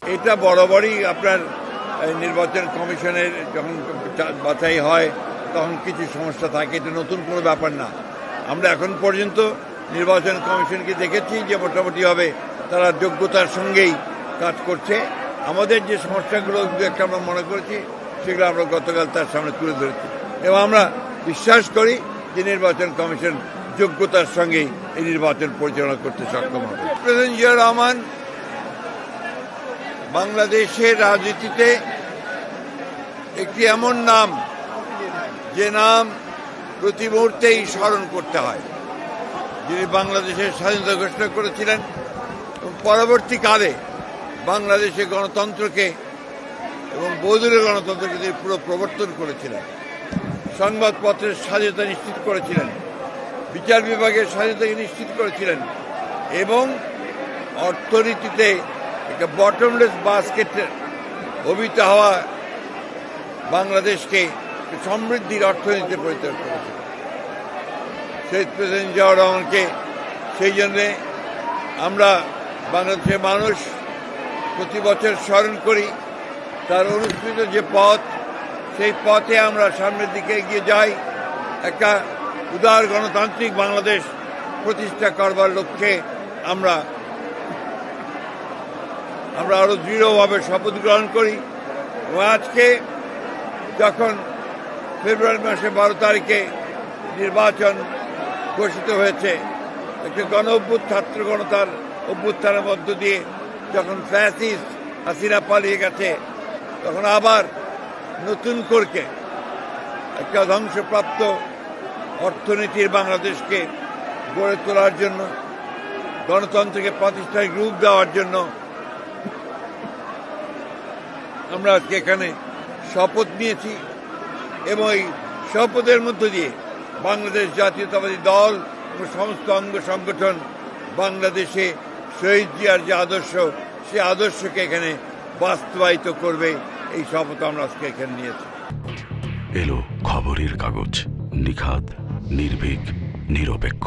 এটা বরাবরই আপনার নির্বাচন কমিশনের যখন বাছাই হয় তখন কিছু সমস্যা থাকে, এটা নতুন কোনো ব্যাপার না। আমরা এখন পর্যন্ত নির্বাচন কমিশনকে দেখেছি যে মোটামুটিভাবে তারা যোগ্যতার সঙ্গেই কাজ করছে। আমাদের যে সমস্যাগুলো একটা আমরা মনে করেছি সেগুলো আমরা গতকাল তার সামনে তুলে ধরেছি এবং আমরা বিশ্বাস করি যে নির্বাচন কমিশন যোগ্যতার সঙ্গেই এই নির্বাচন পরিচালনা করতে সক্ষম হবে। প্রেসিডেন্ট জিয়া রহমান বাংলাদেশের রাজনীতিতে একটি এমন নাম যে নাম প্রতি মুহূর্তেই স্মরণ করতে হয়, যিনি বাংলাদেশের স্বাধীনতা ঘোষণা করেছিলেন এবং পরবর্তীকালে বাংলাদেশে গণতন্ত্রকে এবং বহুদলীয় গণতন্ত্রকে তিনি পুরো প্রবর্তন করেছিলেন, সংবাদপত্রের স্বাধীনতা নিশ্চিত করেছিলেন, বিচার বিভাগের স্বাধীনতাকে নিশ্চিত করেছিলেন এবং অর্থনীতিতে একটা বটমলেস বাস্কেটের অভিত হওয়া বাংলাদেশকে সমৃদ্ধির অর্থনীতিতে পরিণত করেছিল। শহীদ প্রেসিডেন্ট জিয়াউর রহমানকে সেই জন্যে আমরা বাংলাদেশের মানুষ প্রতি বছর স্মরণ করি। তার অনুসৃত যে পথ, সেই পথে আমরা সামনের দিকে এগিয়ে যাই, একটা উদার গণতান্ত্রিক বাংলাদেশ প্রতিষ্ঠা করবার লক্ষ্যে আমরা আরো দৃঢ়ভাবে শপথ গ্রহণ করি। এবং আজকে যখন ফেব্রুয়ারি মাসে 12 তারিখে নির্বাচন ঘোষিত হয়েছে, একটা ছাত্র গণতার অভ্যুত্থানের মধ্য দিয়ে যখন ফ্যাসিস্ট হাসিনা পালিয়ে গেছে, তখন আবার নতুন করে একটা ধ্বংসপ্রাপ্ত অর্থনীতির বাংলাদেশকে গড়ে তোলার জন্য, গণতন্ত্রকে প্রাতিষ্ঠানিক রূপ দেওয়ার জন্য আমরা আজকে এখানে শপথ নিয়েছি এবং এই শপথের মধ্য দিয়ে বাংলাদেশ জাতীয়তাবাদী দল এবং সমস্ত অঙ্গ সংগঠন বাংলাদেশে শহীদ জিয়ার যে আদর্শ, সে আদর্শকে এখানে বাস্তবায়িত করবে, এই শপথ আমরা আজকে এখানে নিয়েছি। এলো খবরের কাগজ, নিখাদ, নির্ভীক, নিরপেক্ষ।